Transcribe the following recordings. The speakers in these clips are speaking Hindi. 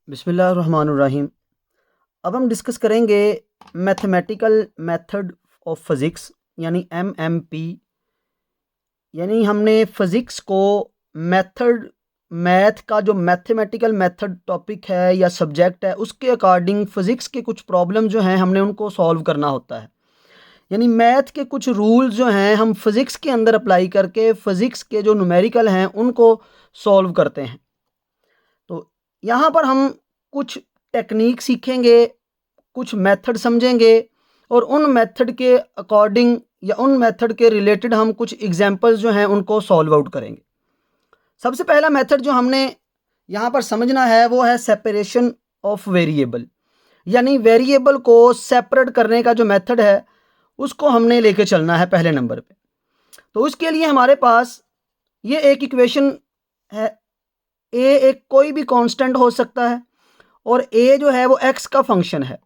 बिस्मिल्लाहिर्रहमानिर्रहीम। अब हम डिस्कस करेंगे मैथमेटिकल मेथड ऑफ फिज़िक्स यानी एमएमपी। यानी हमने फ़िज़िक्स को मैथ का जो मैथमेटिकल मेथड टॉपिक है या सब्जेक्ट है उसके अकॉर्डिंग फ़िज़िक्स के कुछ प्रॉब्लम जो हैं हमने उनको सॉल्व करना होता है। यानी मैथ के कुछ रूल्स जो हैं हम फ़िज़िक्स के अंदर अप्लाई करके फ़िज़िक्स के जो न्यूमेरिकल हैं उनको सॉल्व करते हैं। तो यहाँ पर हम कुछ टेक्निक सीखेंगे, कुछ मेथड समझेंगे और उन मेथड के अकॉर्डिंग या उन मेथड के रिलेटेड हम कुछ एग्जांपल्स जो हैं उनको सॉल्व आउट करेंगे। सबसे पहला मेथड जो हमने यहाँ पर समझना है वो है सेपरेशन ऑफ वेरिएबल। यानी वेरिएबल को सेपरेट करने का जो मेथड है उसको हमने लेके चलना है पहले नंबर पे। तो उसके लिए हमारे पास ये एक इक्वेशन है। ए एक कोई भी कांस्टेंट हो सकता है और ए जो है वो एक्स का फंक्शन है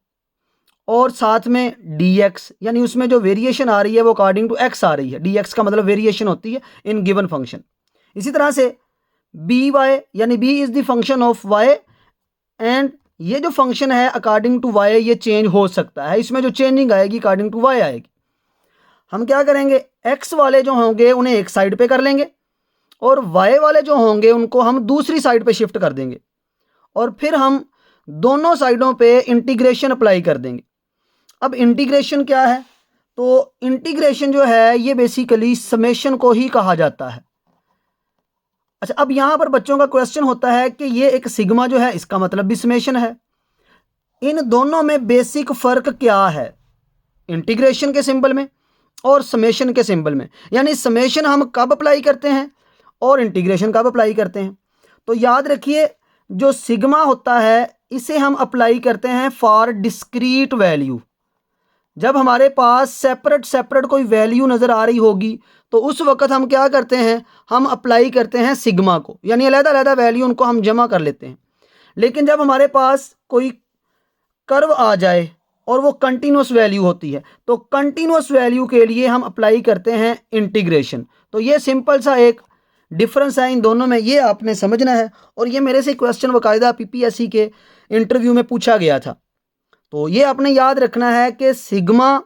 और साथ में डी एक्स यानी उसमें जो वेरिएशन आ रही है वो अकॉर्डिंग टू एक्स आ रही है। डी एक्स का मतलब वेरिएशन होती है इन गिवन फंक्शन। इसी तरह से बी वाई यानी b is the function of y and ये जो फंक्शन है अकॉर्डिंग टू वाई ये चेंज हो सकता है। इसमें जो चेंजिंग आएगी अकॉर्डिंग टू वाई आएगी। हम क्या करेंगे, एक्स वाले जो होंगे उन्हें एक साइड पे कर लेंगे और वाई वाले जो होंगे उनको हम दूसरी साइड पे शिफ्ट कर देंगे और फिर हम दोनों साइडों पे इंटीग्रेशन अप्लाई कर देंगे। अब इंटीग्रेशन क्या है, तो इंटीग्रेशन जो है ये बेसिकली समेशन को ही कहा जाता है। अच्छा, अब यहाँ पर बच्चों का क्वेश्चन होता है कि ये एक सिग्मा जो है इसका मतलब भी समेशन है। इन दोनों में बेसिक फ़र्क क्या है, इंटीग्रेशन के सिंबल में और समेशन के सिंबल में। यानी समेशन हम कब अप्लाई करते हैं और इंटीग्रेशन कब अप्लाई करते हैं। तो याद रखिए जो सिग्मा होता है इसे हम अप्लाई करते हैं फॉर डिस्क्रीट वैल्यू। जब हमारे पास सेपरेट कोई वैल्यू नज़र आ रही होगी तो उस वक्त हम क्या करते हैं, हम अप्लाई करते हैं सिग्मा को, यानी अलग-अलग वैल्यू उनको हम जमा कर लेते हैं। लेकिन जब हमारे पास कोई कर्व आ जाए और वो कंटिन्यूस वैल्यू होती है तो कंटिन्यूस वैल्यू के लिए हम अप्लाई करते हैं इंटीग्रेशन। तो ये सिंपल सा एक डिफरेंस है इन दोनों में, ये आपने समझना है। और ये मेरे से क्वेश्चन बाकायदा पीपीएससी के इंटरव्यू में पूछा गया था। तो ये आपने याद रखना है कि सिग्मा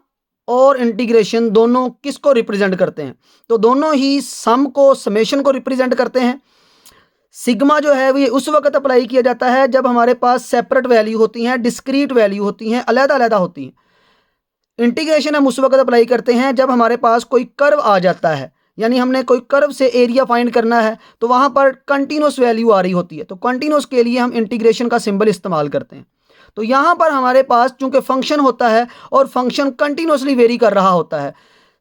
और इंटीग्रेशन दोनों किसको रिप्रेजेंट करते हैं, तो दोनों ही सम को समेशन को रिप्रेजेंट करते हैं। सिग्मा जो है वो ये उस वक्त अप्लाई किया जाता है जब हमारे पास सेपरेट वैल्यू होती हैं, डिस्क्रीट वैल्यू होती हैं, अलग-अलग होती हैं। इंटीग्रेशन हम उस वक्त अप्लाई करते हैं जब हमारे पास कोई कर्व आ जाता है, यानी हमने कोई कर्व से एरिया फाइंड करना है तो वहाँ पर कंटिन्यूस वैल्यू आ रही होती है। तो कंटिन्यूस के लिए हम इंटीग्रेशन का सिंबल इस्तेमाल करते हैं। तो यहाँ पर हमारे पास चूंकि फंक्शन होता है और फंक्शन कंटिन्यूसली वेरी कर रहा होता है,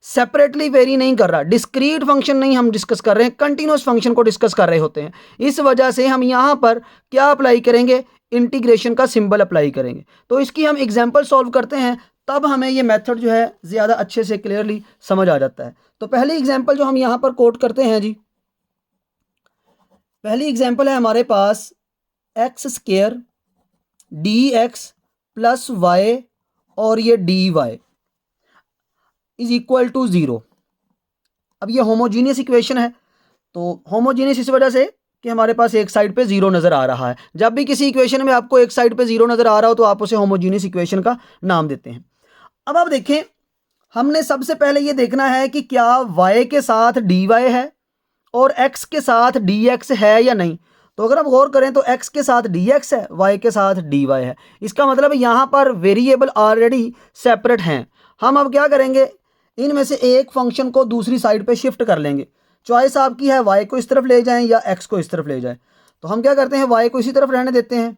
सेपरेटली वेरी नहीं कर रहा, डिस्क्रीट फंक्शन नहीं हम डिस्कस कर रहे हैं, कंटिन्यूस फंक्शन को डिस्कस कर रहे होते हैं। इस वजह से हम यहाँ पर क्या अप्लाई करेंगे, इंटीग्रेशन का सिंबल अप्लाई करेंगे। तो इसकी हम एग्जाम्पल सॉल्व करते हैं तब हमें ये मेथड जो है ज़्यादा अच्छे से क्लियरली समझ आ जाता है। तो पहली एग्जाम्पल जो हम यहाँ पर कोट करते हैं जी, पहली एग्जाम्पल है हमारे पास x square d x plus y और ये d y is equal to 0। अब ये होमोजीनियस इक्वेशन है। तो होमोजीनियस इस वजह से कि हमारे पास एक साइड पे 0 नज़र आ रहा है। जब भी किसी इक्वेशन में आपको एक साइड पे 0 नज़र आ रहा हो तो आप उसे होमोजीनियस इक्वेशन का नाम देते हैं। अब आप देखें, हमने सबसे पहले ये देखना है कि क्या y के साथ dy है और x के साथ dx है या नहीं। तो अगर आप गौर करें तो x के साथ dx है, y के साथ dy है। इसका मतलब यहाँ पर वेरिएबल ऑलरेडी सेपरेट हैं। हम अब क्या करेंगे, इनमें से एक फंक्शन को दूसरी साइड पे शिफ्ट कर लेंगे। चॉइस आपकी है, y को इस तरफ ले जाएं या x को इस तरफ ले जाएं। तो हम क्या करते हैं, y को इसी तरफ रहने देते हैं,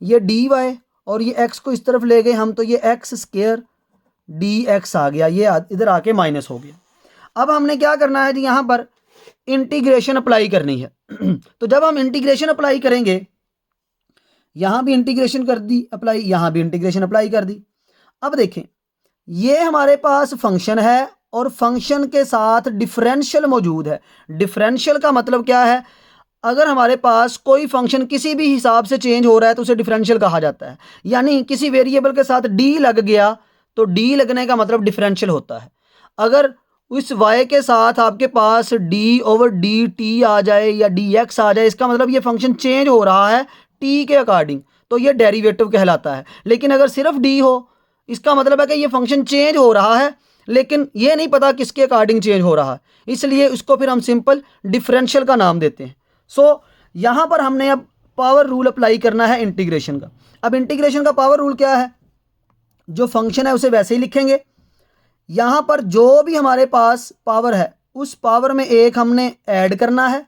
ये dy और ये x को इस तरफ ले गए हम, तो ये एक्स स्क्वायर dx आ गया, ये इधर आके माइनस हो गया। अब हमने क्या करना है जी, यहाँ पर इंटीग्रेशन अप्लाई करनी है। तो जब हम इंटीग्रेशन अप्लाई करेंगे, यहाँ भी इंटीग्रेशन कर दी अप्लाई, यहाँ भी इंटीग्रेशन अप्लाई कर दी। अब देखें, ये हमारे पास फंक्शन है और फंक्शन के साथ डिफरेंशियल मौजूद है। डिफरेंशियल का मतलब क्या है, अगर हमारे पास कोई फंक्शन किसी भी हिसाब से चेंज हो रहा है तो उसे डिफरेंशियल कहा जाता है। यानी किसी वेरिएबल के साथ डी लग गया तो डी लगने का मतलब डिफरेंशियल होता है। अगर उस y के साथ आपके पास d/dt आ जाए या dx आ जाए, इसका मतलब ये फंक्शन चेंज हो रहा है t के अकॉर्डिंग, तो ये डेरिवेटिव कहलाता है। लेकिन अगर सिर्फ डी हो, इसका मतलब है कि ये फंक्शन चेंज हो रहा है लेकिन ये नहीं पता किसके अकॉर्डिंग चेंज हो रहा है, इसलिए इसको फिर हम सिंपल डिफरेंशियल का नाम देते हैं। सो यहाँ पर हमने अब पावर रूल अप्लाई करना है इंटीग्रेशन का। अब इंटीग्रेशन का पावर रूल क्या है, जो फंक्शन है उसे वैसे ही लिखेंगे, यहाँ पर जो भी हमारे पास पावर है उस पावर में एक हमने ऐड करना है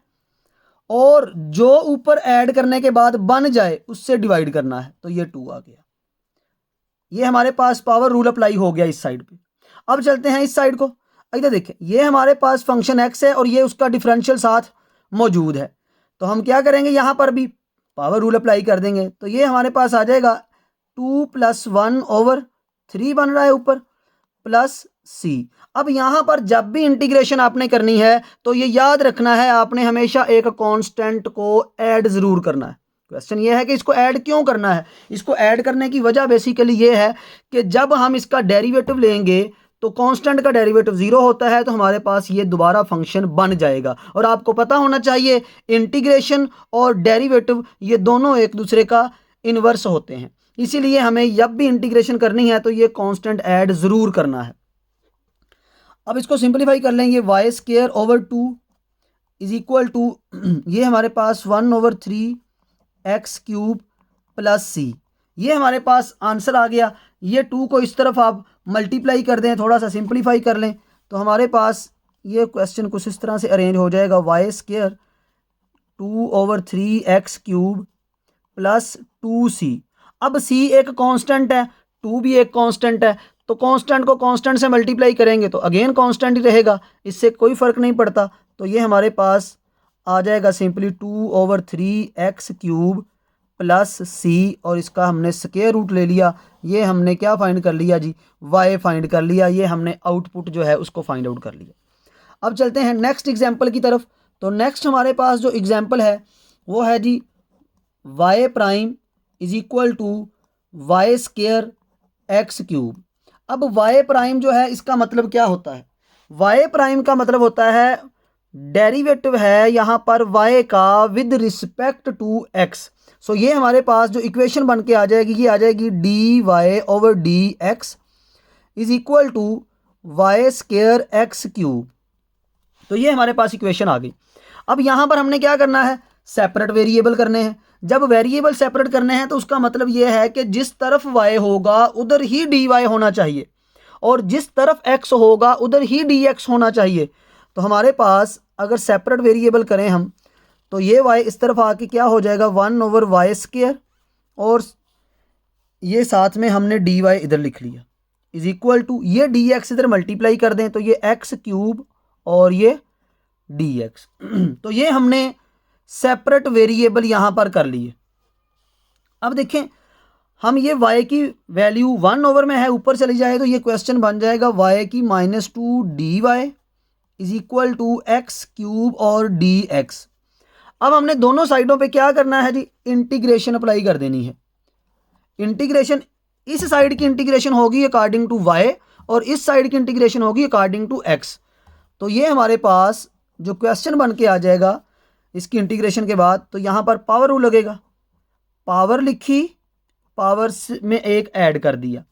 और जो ऊपर ऐड करने के बाद बन जाए उससे डिवाइड करना है, तो ये 2 आ गया। ये हमारे पास पावर रूल अप्लाई हो गया इस साइड पे। अब चलते हैं इस साइड को। इधर देखिए, ये हमारे पास फंक्शन एक्स है और ये उसका डिफरेंशियल साथ मौजूद है, तो हम क्या करेंगे, यहाँ पर भी पावर रूल अप्लाई कर देंगे। तो ये हमारे पास आ जाएगा 2 + 1/3 बन रहा है ऊपर, प्लस सी। अब यहाँ पर जब भी इंटीग्रेशन आपने करनी है तो ये याद रखना है, आपने हमेशा एक कांस्टेंट को ऐड ज़रूर करना है। क्वेश्चन ये है कि इसको ऐड क्यों करना है। इसको ऐड करने की वजह बेसिकली ये है कि जब हम इसका डेरिवेटिव लेंगे तो कांस्टेंट का डेरिवेटिव 0 होता है, तो हमारे पास ये दोबारा फंक्शन बन जाएगा। और आपको पता होना चाहिए इंटीग्रेशन और डेरिवेटिव ये दोनों एक दूसरे का इन्वर्स होते हैं, इसीलिए हमें जब भी इंटीग्रेशन करनी है तो ये कांस्टेंट ऐड ज़रूर करना है। अब इसको सिंपलीफाई कर लेंगे, y² = 2 ये हमारे पास 1/3x³ प्लस सी, ये हमारे पास आंसर आ गया। ये 2 को इस तरफ आप मल्टीप्लाई कर दें, थोड़ा सा सिंपलीफाई कर लें, तो हमारे पास ये क्वेश्चन कुछ इस तरह से अरेंज हो जाएगा, y² 2/3x³ प्लस 2c। अब c एक कांस्टेंट है, 2 भी एक कांस्टेंट है, तो कांस्टेंट को कांस्टेंट से मल्टीप्लाई करेंगे तो अगेन कांस्टेंट ही रहेगा, इससे कोई फ़र्क नहीं पड़ता। तो ये हमारे पास आ जाएगा सिंपली 2/3x³ प्लस सी, और इसका हमने स्क्वायर रूट ले लिया। ये हमने क्या फाइंड कर लिया जी, y फाइंड कर लिया। ये हमने आउटपुट जो है उसको फाइंड आउट कर लिया। अब चलते हैं नेक्स्ट एग्जाम्पल की तरफ। तो नेक्स्ट हमारे पास जो एग्जाम्पल है वो है जी y' = y² अब y' जो है इसका मतलब क्या होता है, y' का मतलब होता है डेरिवेटिव है यहाँ पर y का विद रिस्पेक्ट टू x। सो ये हमारे पास जो इक्वेशन बन के आ जाएगी, ये आ जाएगी dy/dx = y²x³। तो ये हमारे पास इक्वेशन आ गई। अब यहाँ पर हमने क्या करना है, सेपरेट वेरिएबल करने हैं। जब वेरिएबल सेपरेट करने हैं तो उसका मतलब ये है कि जिस तरफ y होगा उधर ही dy होना चाहिए और जिस तरफ x होगा उधर ही dx होना चाहिए। तो हमारे पास अगर सेपरेट वेरिएबल करें हम तो ये y इस तरफ आके क्या हो जाएगा 1/y², और ये साथ में हमने dy इधर लिख लिया = ये dx इधर मल्टीप्लाई कर दें तो ये x³ और ये dx। तो ये हमने सेपरेट वेरिएबल यहाँ पर कर लिए। अब देखें, हम ये y की वैल्यू 1 में है, ऊपर चली जाए तो ये क्वेश्चन बन जाएगा y⁻² dy = x³ और dx। अब हमने दोनों साइडों पे क्या करना है जी, इंटीग्रेशन अप्लाई कर देनी है। इंटीग्रेशन, इस साइड की इंटीग्रेशन होगी अकॉर्डिंग टू y और इस साइड की इंटीग्रेशन होगी अकॉर्डिंग टू x। तो ये हमारे पास जो क्वेश्चन बन के आ जाएगा इसकी इंटीग्रेशन के बाद, तो यहाँ पर पावर रूल लगेगा, पावर लिखी, पावर में एक ऐड कर दिया,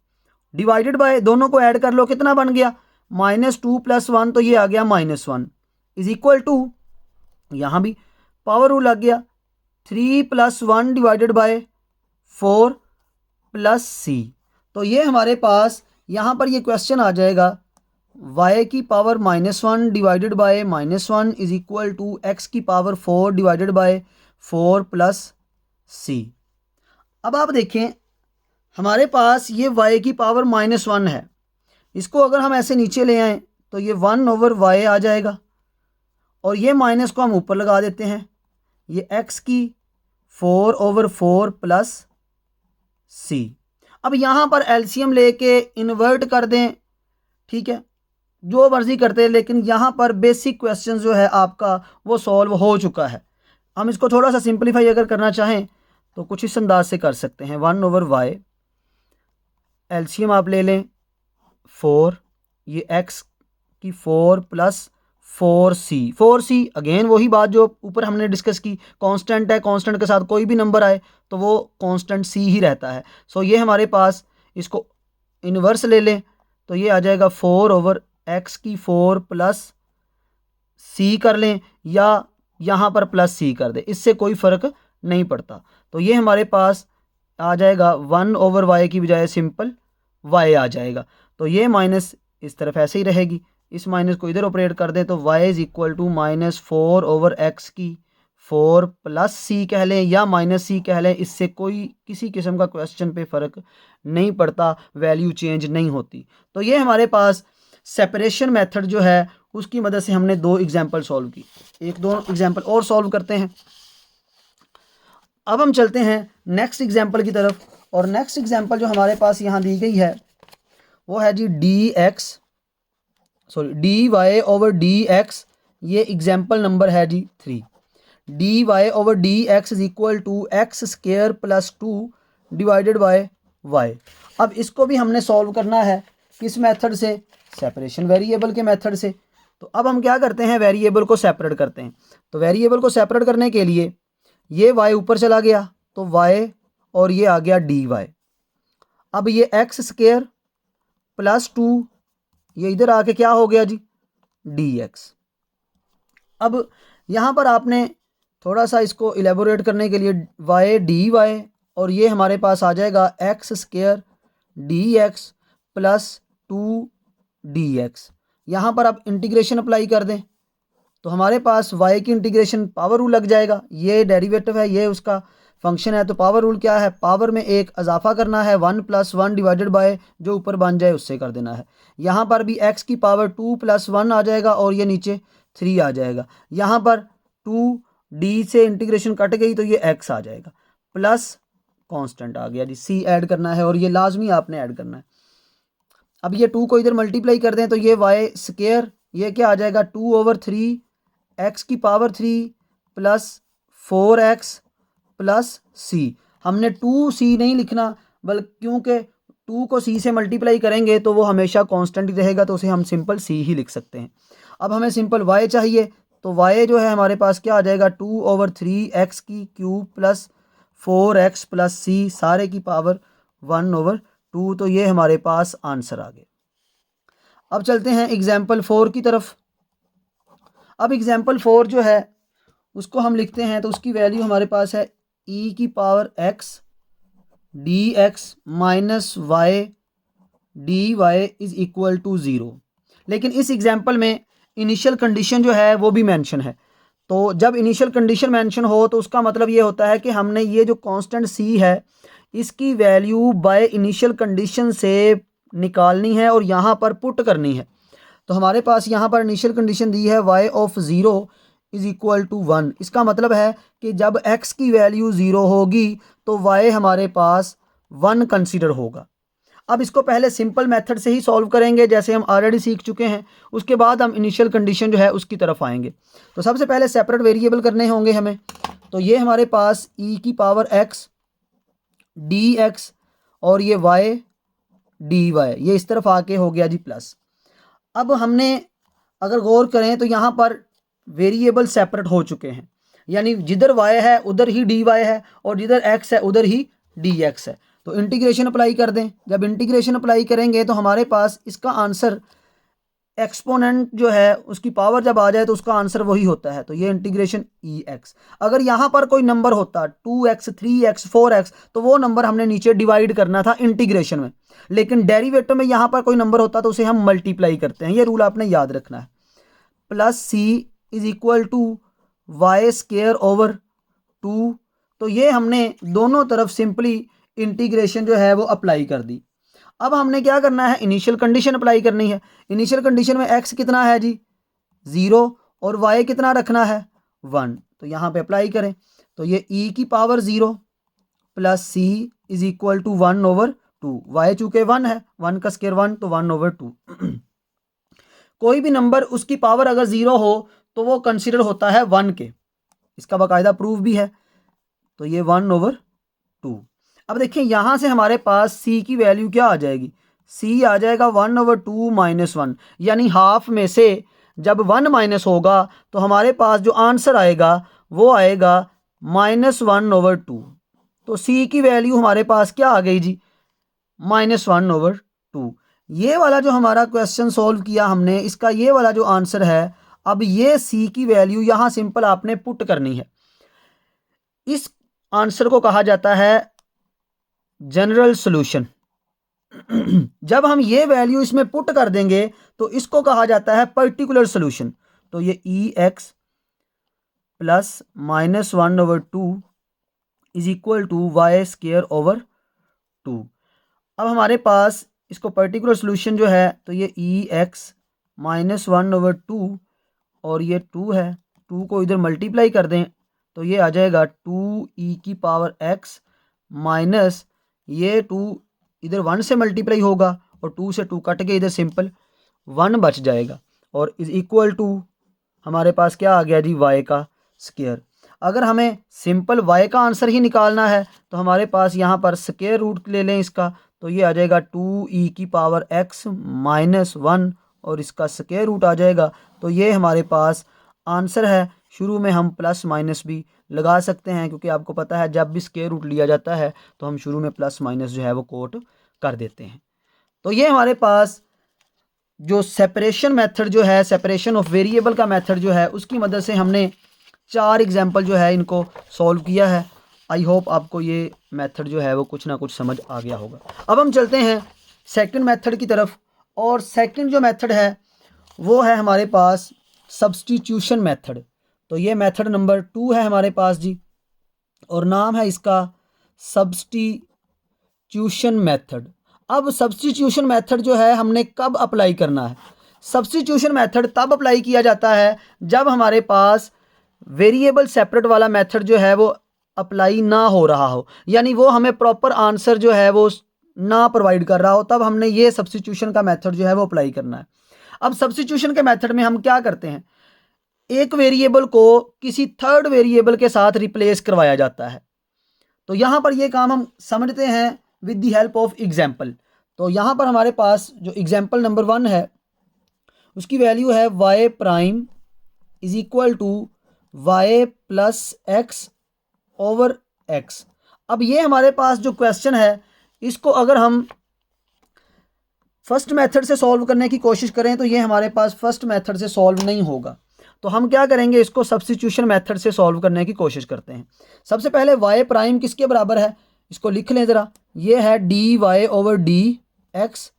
डिवाइडेड बाय, दोनों को ऐड कर लो, कितना बन गया -2 + 1, तो ये आ गया -1 = यहाँ भी पावर रूल लग गया 3 + 1 / 4 प्लस सी। तो ये हमारे पास यहाँ पर ये क्वेश्चन आ जाएगा y की पावर -1 डिवाइडेड बाय -1 = x की power 4 divided by 4 plus c. अब आप देखें, हमारे पास ये y की पावर -1 है, इसको अगर हम ऐसे नीचे ले आएँ तो ये 1/y आ जाएगा और ये माइनस को हम ऊपर लगा देते हैं, ये x की 4/4 प्लस सी। अब यहाँ पर एलसीएम लेके इन्वर्ट कर दें, ठीक है, जो मर्जी करते हैं, लेकिन यहाँ पर बेसिक क्वेश्चन जो है आपका वो सॉल्व हो चुका है। हम इसको थोड़ा सा सिंपलीफाई अगर करना चाहें तो कुछ इस अंदाज से कर सकते हैं, 1/y, एलसीएम आप ले लें 4, ये x की 4 प्लस 4c अगेन वही बात जो ऊपर हमने डिस्कस की, कांस्टेंट है, कांस्टेंट के साथ कोई भी नंबर आए तो वो कांस्टेंट c ही रहता है। सो ये हमारे पास, इसको इन्वर्स ले लें तो ये आ जाएगा 4/x की 4 प्लस c कर लें, या यहाँ पर प्लस c कर दें, इससे कोई फ़र्क नहीं पड़ता। तो ये हमारे पास आ जाएगा 1/y की बजाय सिंपल y आ जाएगा। तो ये माइनस इस तरफ ऐसे ही रहेगी, इस माइनस को इधर ऑपरेट कर दें तो y is equal to -4/x की 4 प्लस c कह लें या माइनस c कह लें, इससे कोई किसी किस्म का क्वेश्चन पे फ़र्क नहीं पड़ता, वैल्यू चेंज नहीं होती। तो ये हमारे पास सेपरेशन मेथड जो है उसकी मदद से हमने 2 एग्जाम्पल सॉल्व की। एक दो एग्जाम्पल और सॉल्व करते हैं। अब हम चलते हैं नेक्स्ट एग्जाम्पल की तरफ, और नेक्स्ट एग्जाम्पल जो हमारे पास यहाँ दी गई है वो है जी dy/dx। ये एग्जाम्पल नंबर है जी 3। dy/dx is equal to x² + 2 divided by y। अब इसको भी हमने सॉल्व करना है किस मेथड से? सेपरेशन वेरिएबल के मेथड से। तो अब हम क्या करते हैं, वेरिएबल को सेपरेट करते हैं। तो वेरिएबल को सेपरेट करने के लिए ये y ऊपर चला गया तो y, और ये आ गया dy। अब ये x² + 2 ये इधर आके क्या हो गया जी, dx। अब यहाँ पर आपने थोड़ा सा इसको इलेबोरेट करने के लिए y dy, और ये हमारे पास आ जाएगा x² dx + 2 dx। यहाँ पर आप इंटीग्रेशन अप्लाई कर दें तो हमारे पास y की इंटीग्रेशन पावर रूल लग जाएगा। ये डेरिवेटिव है, ये उसका फंक्शन है, तो पावर रूल क्या है, पावर में एक इजाफा करना है 1 + 1 डिवाइडेड बाय जो ऊपर बन जाए उससे कर देना है। यहाँ पर भी x की पावर 2 + 1 आ जाएगा और ये नीचे 3 आ जाएगा। यहाँ पर 2d से इंटीग्रेशन कट गई तो ये x आ जाएगा, प्लस कांस्टेंट आ गया जी, c ऐड करना है और ये लाजमी आपने ऐड करना है। अब ये 2 को इधर मल्टीप्लाई कर दें तो ये y², ये क्या आ जाएगा 2/3 x की पावर 3 + 4x + c। हमने 2c नहीं लिखना, बल्कि क्योंकि 2 को c से मल्टीप्लाई करेंगे तो वो हमेशा कांस्टेंट ही रहेगा, तो उसे हम सिंपल c ही लिख सकते हैं। अब हमें सिंपल y चाहिए, तो y जो है हमारे पास क्या आ जाएगा 2/3 x की क्यूब + 4x + c सारे की पावर 1/2। तो ये हमारे पास आंसर आ गए। अब चलते हैं एग्जाम्पल 4 की तरफ। अब एग्जाम्पल 4 जो है उसको हम लिखते हैं तो उसकी वैल्यू हमारे पास है e⁻x dx - y dy is equal to 0। लेकिन इस एग्जाम्पल में इनिशियल कंडीशन जो है वो भी मेंशन है। तो जब इनिशियल कंडीशन मेंशन हो तो उसका मतलब ये होता है कि हमने ये जो कांस्टेंट c है इसकी वैल्यू बाय इनिशियल कंडीशन से निकालनी है और यहाँ पर पुट करनी है। तो हमारे पास यहाँ पर इनिशियल कंडीशन दी है y(0) इज इक्वल टू 1। इसका मतलब है कि जब x की वैल्यू 0 होगी तो y हमारे पास 1 कंसीडर होगा। अब इसको पहले सिंपल मेथड से ही सॉल्व करेंगे जैसे हम ऑलरेडी सीख चुके हैं, उसके बाद हम इनिशियल कंडीशन जो है उसकी तरफ आएंगे। तो सबसे पहले सेपरेट वेरिएबल करने होंगे हमें। तो ये हमारे पास e⁻x dx और ये y dy, ये इस तरफ आके हो गया जी प्लस। अब हमने अगर गौर करें तो यहाँ पर वेरिएबल सेपरेट हो चुके हैं, यानी जिधर y है उधर ही dy है और जिधर x है उधर ही dx है। तो इंटीग्रेशन अप्लाई कर दें। जब इंटीग्रेशन अप्लाई करेंगे तो हमारे पास इसका आंसर एक्सपोनेंट जो है उसकी पावर जब आ जाए तो उसका आंसर वही होता है। तो ये इंटीग्रेशन ex। अगर यहाँ पर कोई नंबर होता 2x 3x 4x तो वो नंबर हमने नीचे डिवाइड करना था इंटीग्रेशन में, लेकिन डेरिवेटिव में यहाँ पर कोई नंबर होता तो उसे हम मल्टीप्लाई करते हैं। ये रूल आपने याद रखना है। Plus c is equal to y² / 2। तो ये हमने दोनों तरफ सिंपली इंटीग्रेशन जो है वो अप्लाई कर दी। अब हमने क्या करना है, इनिशियल कंडीशन अप्लाई करनी है। इनिशियल कंडीशन में x कितना है जी 0 और y कितना रखना है 1। तो यहाँ पे अप्लाई करें तो ये e⁻0 plus c is equal to 1/2। y चूंकि 1 है, 1 का स्क्वायर 1 तो 1/2। कोई भी नंबर उसकी पावर अगर 0 हो तो वो कंसिडर होता है 1 के, इसका बाकायदा प्रूफ भी है। तो ये 1/2। अब देखिए यहाँ से हमारे पास c की वैल्यू क्या आ जाएगी, c आ जाएगा 1/2 - 1, यानी हाफ में से जब 1 माइनस होगा तो हमारे पास जो आंसर आएगा वो आएगा -1/2। तो सी की वैल्यू हमारे पास क्या आ गई जी, -1/2। ये वाला जो हमारा क्वेश्चन सॉल्व किया हमने, इसका ये वाला जो आंसर है, अब ये सी की वैल्यू यहाँ सिंपल आपने पुट करनी है। इस आंसर को कहा जाता है जनरल सॉल्यूशन। जब हम ये वैल्यू इसमें पुट कर देंगे तो इसको कहा जाता है पर्टिकुलर सॉल्यूशन। तो ये EX plus -1/2 is equal to y² 2। अब हमारे पास इसको पर्टिकुलर सॉल्यूशन जो है, तो ये EX -1/2 और ये 2 है, 2 को इधर मल्टीप्लाई कर दें तो ये आ जाएगा 2e⁻x माइनस ये 2 इधर 1 से मल्टीप्लाई होगा और 2 से 2 कट के इधर सिंपल 1 बच जाएगा और इज इक्वल टू हमारे पास क्या आ गया जी, y का स्क्वायर। अगर हमें सिंपल y का आंसर ही निकालना है तो हमारे पास यहाँ पर स्क्वायर रूट ले लें इसका, तो ये आ जाएगा 2e⁻x माइनस 1 और इसका स्क्वायर रूट आ जाएगा। तो ये हमारे पास आंसर है। शुरू में हम प्लस माइनस भी लगा सकते हैं क्योंकि आपको पता है जब भी स्क्वायर रूट लिया जाता है तो हम शुरू में प्लस माइनस जो है वो कोट कर देते हैं। तो ये हमारे पास जो सेपरेशन मेथड जो है, सेपरेशन ऑफ वेरिएबल का मेथड जो है, उसकी मदद से हमने 4 एग्जाम्पल जो है इनको सॉल्व किया है। आई होप आपको ये मेथड जो है वो कुछ ना कुछ समझ आ गया होगा। अब हम चलते हैं सेकंड मेथड की तरफ, और सेकंड जो मेथड है वो है हमारे पास सब्स्टिट्यूशन मेथड। तो ये मेथड नंबर 2 है हमारे पास जी, और नाम है इसका सब्स्टिट्यूशन मेथड। अब सब्स्टिट्यूशन मेथड जो है हमने कब अप्लाई करना है? सब्स्टिट्यूशन मेथड तब अप्लाई किया जाता है जब हमारे पास वेरिएबल सेपरेट वाला मेथड जो है वो अप्लाई ना हो रहा हो, यानी वो हमें प्रॉपर आंसर जो है वो ना प्रोवाइड कर रहा हो, तब हमने ये सब्स्टिट्यूशन का मेथड जो है वो अप्लाई करना है। अब सब्स्टिट्यूशन के मेथड में हम क्या करते हैं, एक वेरिएबल को किसी थर्ड वेरिएबल के साथ रिप्लेस करवाया जाता है। तो यहाँ पर ये काम हम समझते हैं with the help of example. तो यहाँ पर हमारे पास जो एग्जाम्पल नंबर 1 है उसकी वैल्यू है y prime is equal to y plus x over x। अब ये हमारे पास जो क्वेश्चन है इसको अगर हम फर्स्ट मेथड से सॉल्व करने की कोशिश करें तो ये हमारे पास फर्स्ट मेथड से सॉल्व नहीं होगा। तो हम क्या करेंगे, इसको सब्स्टिट्यूशन मेथड से सॉल्व करने की कोशिश करते हैं। सबसे पहले y प्राइम किसके बराबर है, इसको लिख लें ज़रा। ये है dy ओवर dx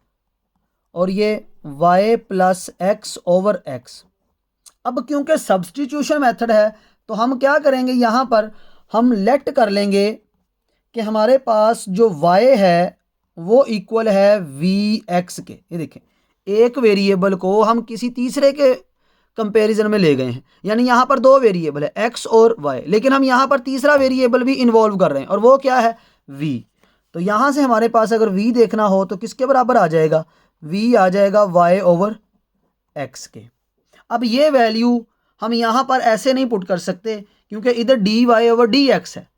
और ये y plus x over x। अब क्योंकि सब्स्टिट्यूशन मेथड है तो हम क्या करेंगे, यहाँ पर हम लेट कर लेंगे कि हमारे पास जो y है वो इक्वल है vx के। ये देखें, एक वेरिएबल को हम किसी तीसरे के कंपैरिजन में ले गए हैं, यानी यहाँ पर 2 वेरिएबल है x और y, लेकिन हम यहाँ पर तीसरा वेरिएबल भी इन्वॉल्व कर रहे हैं और वो क्या है, v। तो यहाँ से हमारे पास अगर v देखना हो तो किसके बराबर आ जाएगा, v आ जाएगा y ओवर x के। अब ये वैल्यू हम यहाँ पर ऐसे नहीं पुट कर सकते क्योंकि इधर dy ओवर dx है।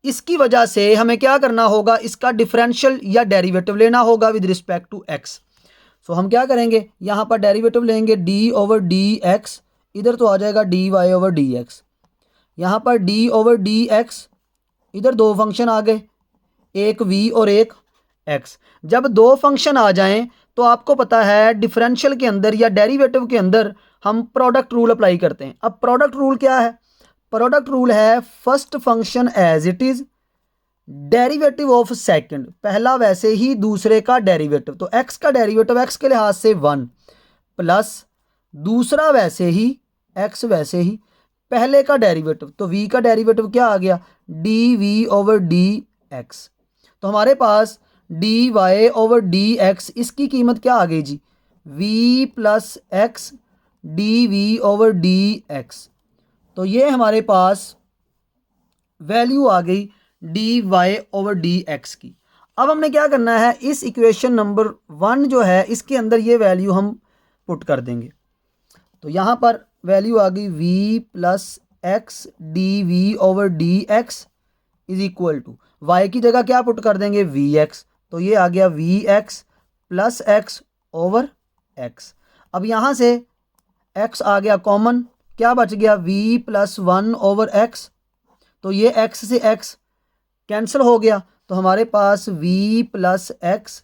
इसकी वजह से हमें क्या करना होगा, इसका डिफरेंशियल या डेरिवेटिव लेना होगा विद रिस्पेक्ट टू x। सो हम क्या करेंगे, यहाँ पर डेरिवेटिव लेंगे d ओवर dx, इधर तो आ जाएगा dy ओवर dx। यहाँ पर d ओवर dx, इधर 2 फंक्शन आ गए, एक v और एक x। जब 2 फंक्शन आ जाएं तो आपको पता है डिफरेंशियल के अंदर या डेरिवेटिव के अंदर हम प्रोडक्ट रूल अप्लाई करते हैं। अब प्रोडक्ट रूल क्या है, प्रोडक्ट रूल है first function as it is, derivative of second, पहला वैसे ही दूसरे का डेरिवेटिव। तो x का डेरिवेटिव x के लिहाज से 1 प्लस दूसरा वैसे ही x वैसे ही पहले का डेरिवेटिव, तो v का डेरिवेटिव क्या आ गया, dv ओवर dx। तो हमारे पास dy ओवर dx, इसकी कीमत क्या आ गई जी, v plus x dv over dx। तो ये हमारे पास वैल्यू आ गई dy ओवर dx की। अब हमने क्या करना है, इस इक्वेशन नंबर 1 जो है इसके अंदर ये वैल्यू हम पुट कर देंगे। तो यहाँ पर वैल्यू आ गई v plus x dv over dx is equal to y की जगह क्या पुट कर देंगे, vx। तो ये आ गया vx plus x over x। अब यहाँ से एक्स आ गया कॉमन, क्या बच गया v प्लस 1/x। तो ये x से x कैंसिल हो गया, तो हमारे पास v plus x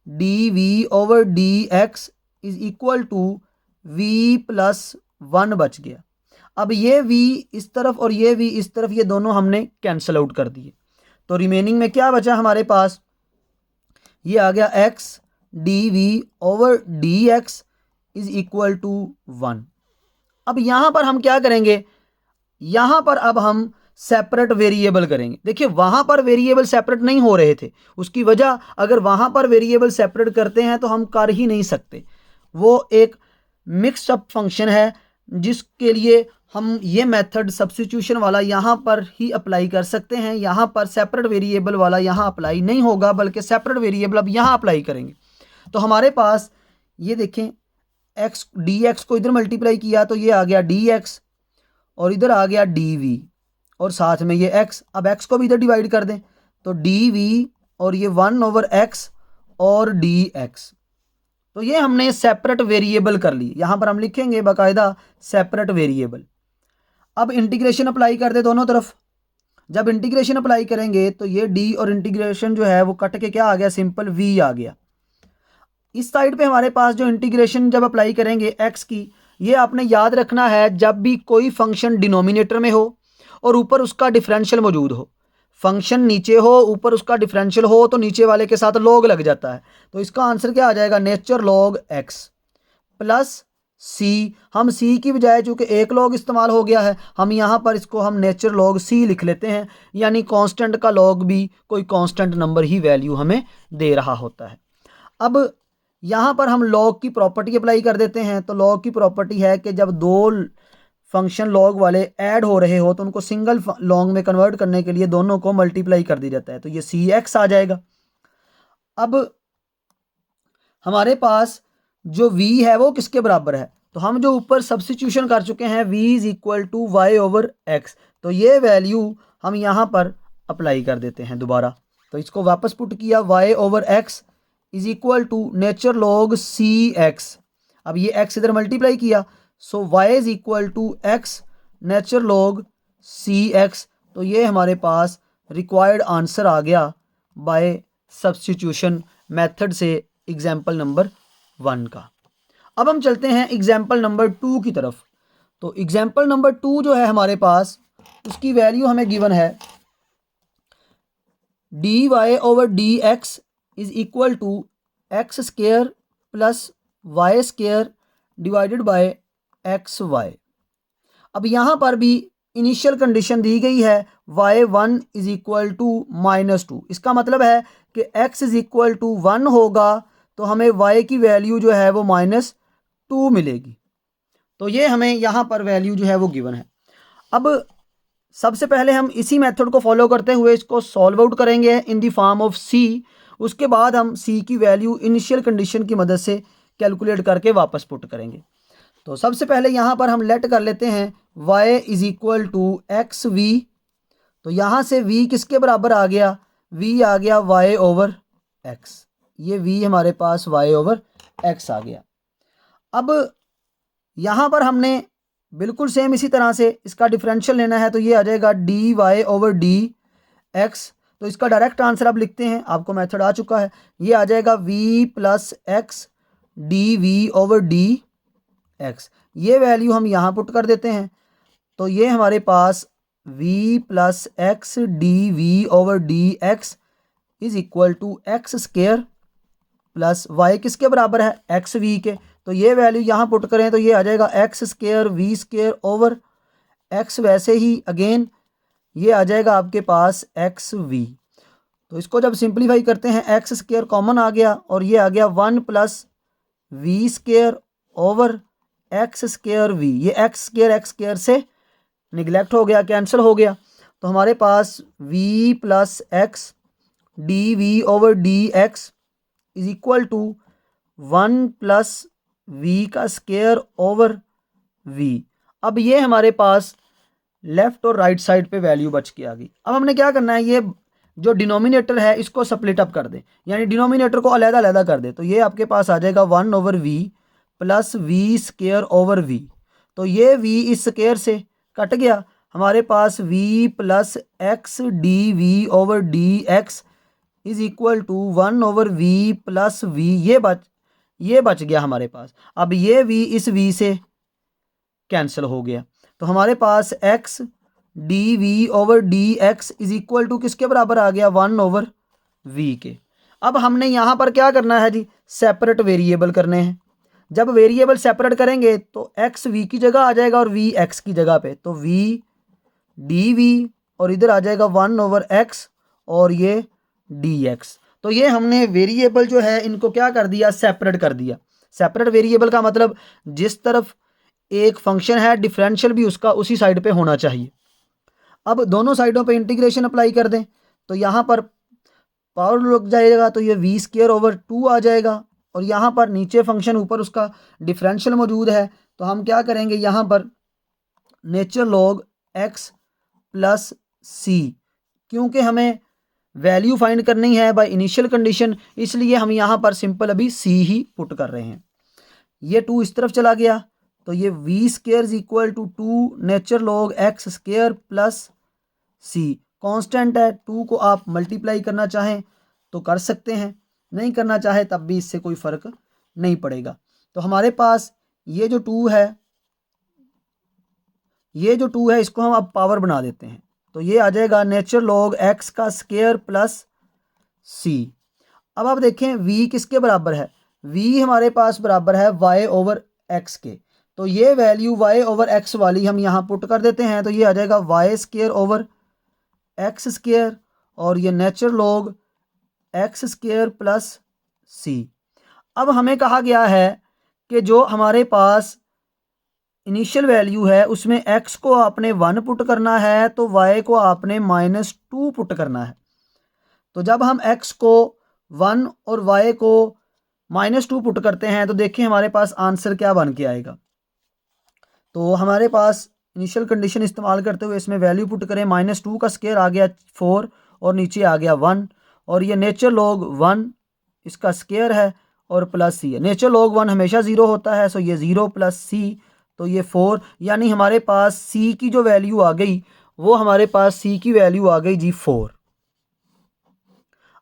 dv/dx is equal to v plus 1 बच गया। अब ये v इस तरफ और ये v इस तरफ, ये दोनों हमने कैंसिल आउट कर दिए, तो रिमेनिंग में क्या बचा हमारे पास, ये आ गया x dv/dx is equal to 1। अब यहां पर हम क्या करेंगे, यहां पर अब हम सेपरेट वेरिएबल करेंगे। देखिए वहां पर वेरिएबल सेपरेट नहीं हो रहे थे, उसकी वजह, अगर वहां पर वेरिएबल सेपरेट करते हैं तो हम कर ही नहीं सकते, वो एक मिक्सअप फंक्शन है जिसके लिए हम ये मेथड सब्स्टिट्यूशन वाला यहाँ पर ही अप्लाई कर सकते हैं। यहाँ पर सेपरेट वेरिएबल वाला यहाँ अप्लाई नहीं होगा, बल्कि सेपरेट वेरिएबल अब यहाँ अप्लाई करेंगे। तो हमारे पास ये देखें, एक्स dx को इधर मल्टीप्लाई किया तो ये आ गया dx और इधर आ गया dv और साथ में ये x। अब x को भी इधर डिवाइड कर दें तो dv और ये 1/x और dx। तो ये हमने सेपरेट वेरिएबल कर ली, यहाँ पर हम लिखेंगे बाकायदा सेपरेट वेरिएबल। अब इंटीग्रेशन अप्लाई कर दे दोनों तरफ। जब इंटीग्रेशन अप्लाई करेंगे तो ये d और इंटीग्रेशन जो है वो कट के क्या आ गया, सिंपल v आ गया। इस साइड पे हमारे पास जो इंटीग्रेशन जब अप्लाई करेंगे x की, ये आपने याद रखना है, जब भी कोई फंक्शन डिनोमिनेटर में हो और ऊपर उसका डिफरेंशियल मौजूद हो, फंक्शन नीचे हो ऊपर उसका डिफरेंशियल हो, तो नीचे वाले के साथ लॉग लग जाता है। तो इसका आंसर क्या आ जाएगा, nature log x plus c। हम c की बजाय चूंकि एक लॉग इस्तेमाल हो गया है, हम यहाँ पर इसको हम नेचर लॉग c लिख लेते हैं, यानी कांस्टेंट का लॉग भी कोई कांस्टेंट नंबर ही वैल्यू हमें दे रहा होता है। अब यहाँ पर हम लॉग की प्रॉपर्टी अप्लाई कर देते हैं। तो लॉग की प्रॉपर्टी है कि जब दो फंक्शन लॉग वाले ऐड हो रहे हो तो उनको सिंगल लॉग में कन्वर्ट करने के लिए दोनों को मल्टीप्लाई कर दिया जाता है, तो ये cx आ जाएगा। अब हमारे पास जो v है वो किसके बराबर है, तो हम जो ऊपर सब्स्टिट्यूशन कर चुके हैं v is equal to y/x, तो ये वैल्यू हम यहाँ पर अप्लाई कर देते हैं दोबारा। तो इसको वापस पुट किया, y/x is equal to nature log cx। अब ये x इधर मल्टीप्लाई किया, so y is equal to x nature log cx। तो ये हमारे पास रिक्वायर्ड आंसर आ गया बाय सब्स्टिट्यूशन मेथड से एग्जाम्पल नंबर 1 का। अब हम चलते हैं एग्जाम्पल नंबर 2 की तरफ। तो एग्जाम्पल नंबर 2 जो है हमारे पास, उसकी वैल्यू हमें गिवन है dy/dx is equal to x square plus y square divided by xy। अब यहाँ पर भी इनिशियल कंडीशन दी गई है y1 इज इक्वल टू -2। इसका मतलब है कि x इज इक्वल टू 1 होगा तो हमें y की वैल्यू जो है वो -2 मिलेगी। तो ये हमें यहाँ पर वैल्यू जो है वो गिवन है। अब सबसे पहले हम इसी मेथड को फॉलो करते हुए इसको सॉल्व आउट करेंगे in the form of c। उसके बाद हम c की वैल्यू इनिशियल कंडीशन की मदद से कैलकुलेट करके वापस पुट करेंगे। तो सबसे पहले यहाँ पर हम लेट कर लेते हैं y is equal to x v. तो यहाँ से v किसके बराबर आ गया, v आ गया y/x। ये v हमारे पास y/x आ गया। अब यहाँ पर हमने बिल्कुल सेम इसी तरह से इसका डिफरेंशियल लेना है, तो ये आ जाएगा dy/dx। तो इसका डायरेक्ट आंसर आप लिखते हैं, आपको मेथड आ चुका है, ये आ जाएगा v प्लस एक्स dv/dx। ये वैल्यू हम यहाँ पुट कर देते हैं, तो ये हमारे पास v plus x dv/dx is equal to x square plus y किसके बराबर है, एक्स वी के। तो ये वैल्यू यहाँ पुट करें तो ये आ जाएगा x square v square over x. वैसे ही अगेन ये आ जाएगा आपके पास एक्स वी। तो इसको जब सिंप्लीफाई करते हैं एक्स स्क्वायर कॉमन आ गया और ये आ गया 1 plus v square over x square v. ये एक्स स्क्वायर से निगलेक्ट हो गया, कैंसिल हो गया। तो हमारे पास v plus x dv/dx is equal to 1 plus v का स्क्वायर ओवर v। अब ये हमारे पास लेफ्ट और राइट साइड पे वैल्यू बच के आ गई। अब हमने क्या करना है, ये जो डिनोमिनेटर है इसको स्प्लिट अप कर दे, यानी डिनोमिनेटर को अलग-अलग कर दे। तो ये आपके पास आ जाएगा 1/v plus v square over v. तो ये वी इस स्केयर से कट गया, हमारे पास v plus x d v over d x is equal to 1 over v plus v, ये बच गया हमारे पास। अब ये वी इस वी से कैंसिल हो गया, तो हमारे पास x d v over d x is equal to किसके बराबर आ गया, 1 ओवर वी के। अब हमने यहाँ पर क्या करना है जी, सेपरेट वेरिएबल करने हैं। जब वेरिएबल सेपरेट करेंगे तो एक्स वी की जगह आ जाएगा और वी एक्स की जगह पे, तो वी डी वी और इधर आ जाएगा 1 ओवर एक्स और ये डी एक्स। तो ये हमने वेरिएबल जो है इनको क्या कर दिया, सेपरेट कर दिया। सेपरेट वेरिएबल का मतलब जिस तरफ एक फंक्शन है डिफरेंशियल भी उसका उसी साइड पे होना चाहिए। अब दोनों साइडों पे इंटीग्रेशन अप्लाई कर दें तो यहाँ पर पावर लग जाएगा, तो ये वी स्क्वायर ओवर 2 आ जाएगा और यहाँ पर नीचे फंक्शन ऊपर उसका डिफरेंशियल मौजूद है, तो हम क्या करेंगे यहाँ पर नेचर लॉग एक्स प्लस सी, क्योंकि हमें वैल्यू फाइंड करनी है बाय इनिशियल कंडीशन, इसलिए हम यहाँ पर सिंपल अभी सी ही पुट कर रहे हैं। ये 2 इस तरफ चला गया, तो ये v square is equal to 2 nature log x square plus c. Constant है, 2 को आप मल्टीप्लाई करना चाहें तो कर सकते हैं, नहीं करना चाहे तब भी इससे कोई फ़र्क नहीं पड़ेगा। तो हमारे पास ये जो 2 है इसको हम अब पावर बना देते हैं, तो ये आ जाएगा नेचर लॉग एक्स का स्क्वायर प्लस सी। अब आप देखें v किसके बराबर है, v हमारे पास बराबर है y ओवर x के, तो ये वैल्यू y ओवर x वाली हम यहाँ पुट कर देते हैं, तो ये आ जाएगा y square over x square और ये nature log x square plus c. अब हमें कहा गया है कि जो हमारे पास इनिशियल वैल्यू है उसमें x को आपने 1 पुट करना है तो y को आपने -2 पुट करना है। तो जब हम x को 1 और y को -2 पुट करते हैं तो देखिए हमारे पास आंसर क्या बन के आएगा। तो हमारे पास इनिशियल कंडीशन इस्तेमाल करते हुए इसमें वैल्यू पुट करें, -2 का स्क्वायर आ गया 4 और नीचे आ गया 1 और ये नेचर लॉग 1 इसका स्क्वायर है और प्लस सी है। नेचर लॉग 1 हमेशा 0 होता है, सो ये 0 प्लस सी, तो ये 4, यानी हमारे पास सी की जो वैल्यू आ गई वो हमारे पास सी की वैल्यू आ गई जी 4।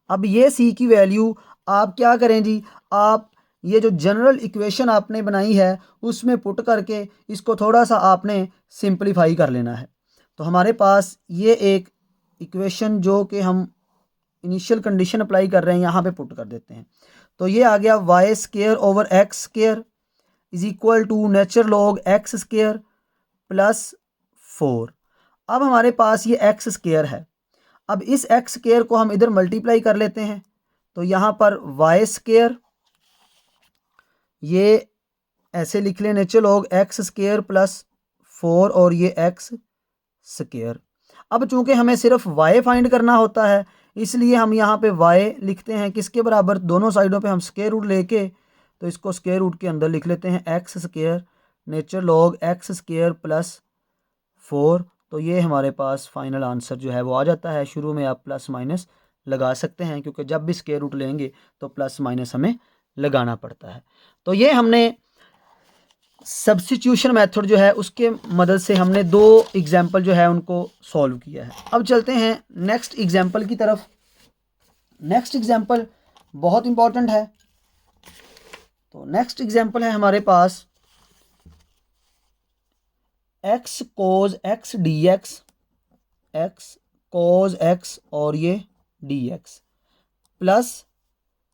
अब ये सी की वैल्यू आप क्या करें जी, आप ये जो जनरल इक्वेशन आपने बनाई है उसमें पुट करके इसको थोड़ा सा आपने सिंपलीफाई कर लेना है। तो हमारे पास ये एक इक्वेशन जो कि हम इनिशियल कंडीशन अप्लाई कर रहे हैं यहाँ पे पुट कर देते हैं, तो ये आ गया y square over x square is equal to nature log x square plus 4। अब हमारे पास ये एक्स स्क्वायर है, अब इस एक्स स्क्वायर को हम इधर मल्टीप्लाई कर लेते हैं, तो यहाँ पर वाई स्क्वायर ये ऐसे लिख लें nature log x square plus 4 और ये एक्स स्क्वायर। अब चूंकि हमें सिर्फ y फाइंड करना होता है इसलिए हम यहाँ पे y लिखते हैं किसके बराबर, दोनों साइडों पे हम स्क्वायर रूट लेके तो इसको स्क्वायर रूट के अंदर लिख लेते हैं x square nature log x square plus 4। तो ये हमारे पास फाइनल आंसर जो है वो आ जाता है। शुरू में आप प्लस माइनस लगा सकते हैं क्योंकि जब भी स्क्वायर रूट लेंगे तो प्लस माइनस हमें लगाना पड़ता है। तो ये हमने सब्स्टिट्यूशन मेथड जो है उसके मदद से हमने 2 एग्जाम्पल जो है उनको सॉल्व किया है। अब चलते हैं नेक्स्ट एग्जाम्पल की तरफ। नेक्स्ट एग्जाम्पल बहुत इंपॉर्टेंट है। तो नेक्स्ट एग्जाम्पल है हमारे पास x cos x d x cos x और ये D x plus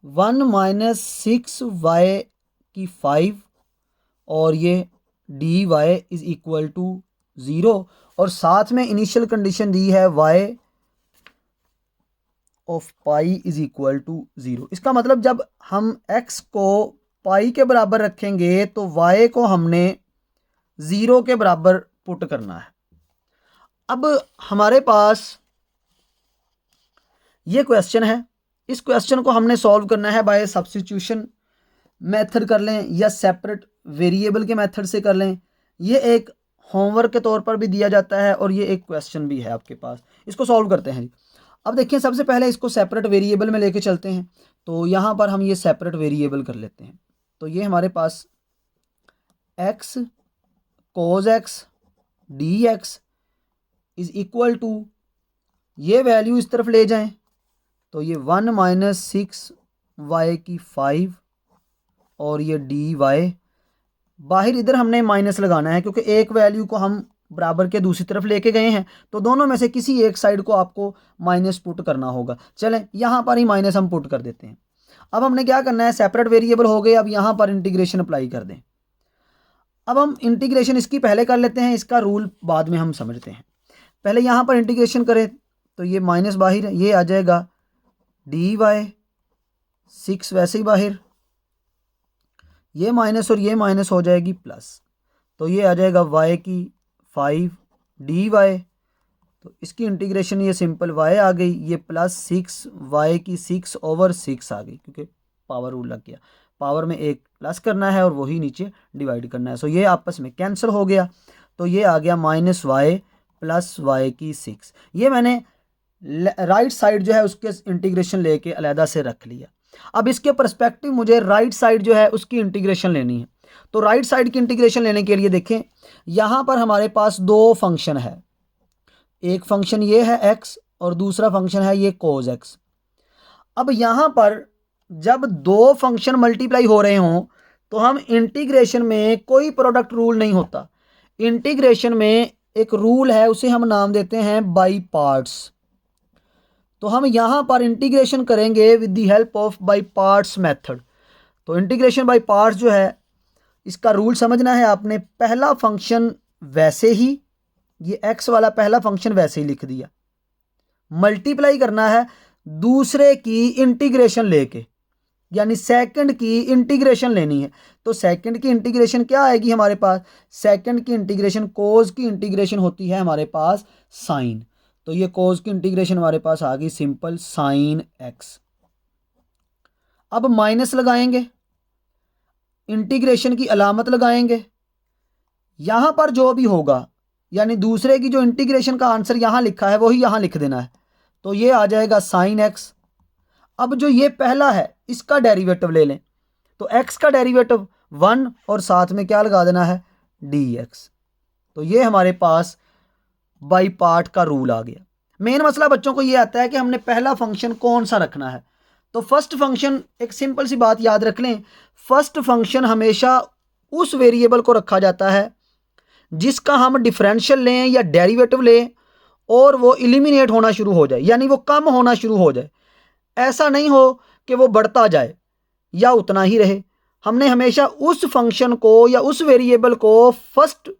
1 minus 6y की 5 और ये d y is equal to 0 और साथ में इनिशियल कंडीशन दी है y of pi is equal to 0। इसका मतलब जब हम x को पाई के बराबर रखेंगे तो y को हमने 0 के बराबर पुट करना है। अब हमारे पास ये क्वेश्चन है, इस क्वेश्चन को हमने सॉल्व करना है बाय सब्स्टिट्यूशन मेथड कर लें या सेपरेट वेरिएबल के मेथड से कर लें। ये एक होमवर्क के तौर पर भी दिया जाता है और ये एक क्वेश्चन भी है आपके पास। इसको सॉल्व करते हैं जी। अब देखिए सबसे पहले इसको सेपरेट वेरिएबल में लेके चलते हैं। तो यहाँ पर हम ये सेपरेट वेरिएबल कर लेते हैं। तो ये हमारे पास x cos x d x is equal to, ये वैल्यू इस तरफ ले जाएं तो ये 1 माइनस 6y5 और ये डी वाई, बाहर इधर हमने माइनस लगाना है क्योंकि एक वैल्यू को हम बराबर के दूसरी तरफ लेके गए हैं, तो दोनों में से किसी एक साइड को आपको माइनस पुट करना होगा। चलें यहाँ पर ही माइनस हम पुट कर देते हैं। अब हमने क्या करना है, सेपरेट वेरिएबल हो गए, अब यहाँ पर इंटीग्रेशन अप्लाई कर दें। अब हम इंटीग्रेशन इसकी पहले कर लेते हैं, इसका रूल बाद में हम समझते हैं। पहले यहाँ पर इंटीग्रेशन करें तो ये माइनस बाहर, ये आ जाएगा डी वाई 6 वैसे ही बाहर, ये माइनस और ये माइनस हो जाएगी प्लस, तो ये आ जाएगा y की 5 डी वाई, तो इसकी इंटीग्रेशन ये सिंपल y आ गई, ये प्लस 6 y की 6/6 आ गई क्योंकि पावर रूल लग गया, पावर में एक प्लस करना है और वही नीचे डिवाइड करना है। सो ये आपस में कैंसिल हो गया, तो ये आ गया माइनस y प्लस y की 6। ये मैंने राइट साइड जो है उसके इंटीग्रेशन लेके अलहदा से रख लिया। अब इसके पर्सपेक्टिव मुझे राइट साइड जो है उसकी इंटीग्रेशन लेनी है, तो राइट साइड की इंटीग्रेशन लेने के लिए देखें यहाँ पर हमारे पास दो फंक्शन है, एक फंक्शन ये है x और दूसरा फंक्शन है ये कोज x। अब यहाँ पर जब दो फंक्शन मल्टीप्लाई हो रहे हों तो हम इंटीग्रेशन में कोई प्रोडक्ट रूल नहीं होता, इंटीग्रेशन में एक रूल है उसे हम नाम देते हैं बाई पार्ट्स। तो हम यहाँ पर इंटीग्रेशन करेंगे with the help of by parts method. तो इंटीग्रेशन बाई पार्ट्स जो है इसका रूल समझना है आपने, पहला फंक्शन वैसे ही, ये x वाला पहला फंक्शन वैसे ही लिख दिया, मल्टीप्लाई करना है दूसरे की इंटीग्रेशन लेके, यानी सेकंड की इंटीग्रेशन लेनी है। तो सेकंड की इंटीग्रेशन क्या आएगी हमारे पास, सेकंड की इंटीग्रेशन कोज की इंटीग्रेशन होती है हमारे पास साइन, तो ये कोज की इंटीग्रेशन हमारे पास आ गई सिंपल साइन x। अब माइनस लगाएंगे, इंटीग्रेशन की अलामत लगाएंगे, यहां पर जो भी होगा यानी दूसरे की जो इंटीग्रेशन का आंसर यहां लिखा है वही यहां लिख देना है, तो ये आ जाएगा साइन x। अब जो ये पहला है इसका डेरिवेटिव ले लें, तो x का डेरिवेटिव 1 और साथ में क्या लगा देना है dx, तो ये हमारे पास बाई पार्ट का रूल आ गया। मेन मसला बच्चों को ये आता है कि हमने पहला फंक्शन कौन सा रखना है, तो फर्स्ट फंक्शन, एक सिंपल सी बात याद रख लें, फर्स्ट फंक्शन हमेशा उस वेरिएबल को रखा जाता है जिसका हम डिफरेंशियल लें या डेरिवेटिव लें और वो एलिमिनेट होना शुरू हो जाए, यानी वो कम होना शुरू हो जाए, ऐसा नहीं हो कि वो बढ़ता जाए या उतना ही रहे। हमने हमेशा उस फंक्शन को या उस वेरिएबल को फर्स्ट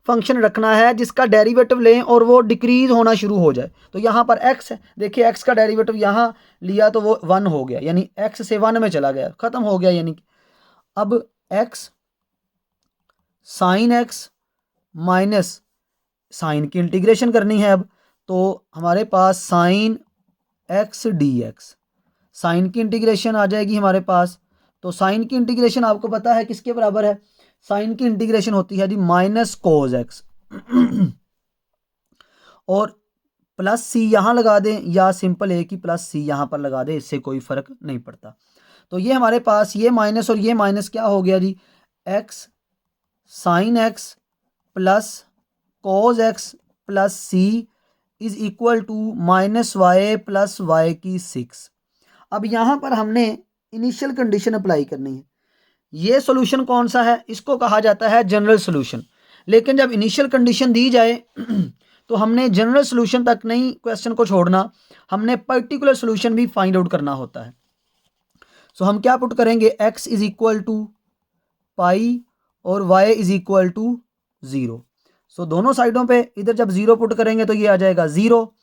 फंक्शन रखना है जिसका डेरिवेटिव लें और वो डिक्रीज होना शुरू हो जाए। तो यहाँ पर x है, देखिए x का डेरिवेटिव यहाँ लिया तो वो 1 हो गया, यानी x से 1 में चला गया, ख़त्म हो गया। यानी अब x sine x minus sine की इंटीग्रेशन करनी है अब, तो हमारे पास साइन x dx, साइन की इंटीग्रेशन आ जाएगी हमारे पास। तो साइन की इंटीग्रेशन आपको पता है किसके बराबर है, साइन की इंटीग्रेशन होती है जी माइनस कोज एक्स और प्लस सी यहाँ लगा दें या सिंपल ए की प्लस सी यहाँ पर लगा दें, इससे कोई फर्क नहीं पड़ता। तो ये हमारे पास ये माइनस और ये माइनस क्या हो गया जी, x sine x plus cos x plus c is equal to minus y plus y की 6। अब यहाँ पर हमने इनिशियल कंडीशन अप्लाई करनी है। ये सॉल्यूशन कौन सा है, इसको कहा जाता है जनरल सॉल्यूशन। लेकिन जब इनिशियल कंडीशन दी जाए तो हमने जनरल सॉल्यूशन तक नहीं क्वेश्चन को छोड़ना, हमने पर्टिकुलर सॉल्यूशन भी फाइंड आउट करना होता है। सो हम क्या पुट करेंगे, x इज इक्वल टू पाई और y इज इक्वल टू 0। सो दोनों साइडों पे इधर जब 0 पुट करेंगे तो ये आ जाएगा 0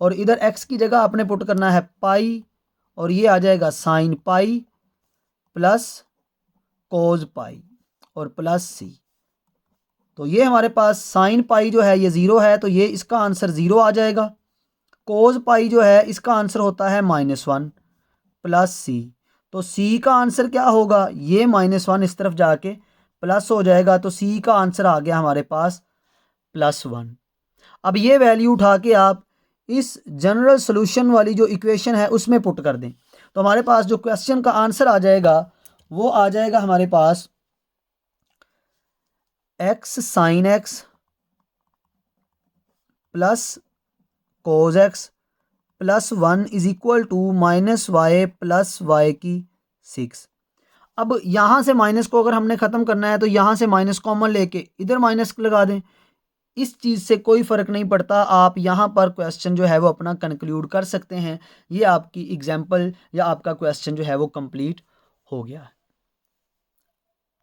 और इधर x की जगह आपने पुट करना है पाई और ये आ जाएगा साइन पाई प्लस कोज पाई और प्लस सी। तो ये हमारे पास साइन पाई जो है ये 0 है, तो ये इसका आंसर 0 आ जाएगा। कोज पाई जो है इसका आंसर होता है -1 प्लस सी, तो सी का आंसर क्या होगा, ये -1 इस तरफ जाके प्लस हो जाएगा, तो सी का आंसर आ गया हमारे पास +1। अब ये वैल्यू उठा के आप इस जनरल सॉल्यूशन वाली जो इक्वेशन है उसमें पुट कर दें, तो हमारे पास जो क्वेश्चन का आंसर आ जाएगा वो आ जाएगा हमारे पास x sine x plus cos x plus 1 is equal to minus y plus y की 6। अब यहाँ से माइनस को अगर हमने ख़त्म करना है तो यहाँ से माइनस कॉमन लेके इधर माइनस लगा दें। इस चीज़ से कोई फ़र्क नहीं पड़ता, आप यहाँ पर क्वेश्चन जो है वो अपना कंक्लूड कर सकते हैं। ये आपकी एग्जाम्पल या आपका क्वेश्चन जो है वो कंप्लीट हो गया है।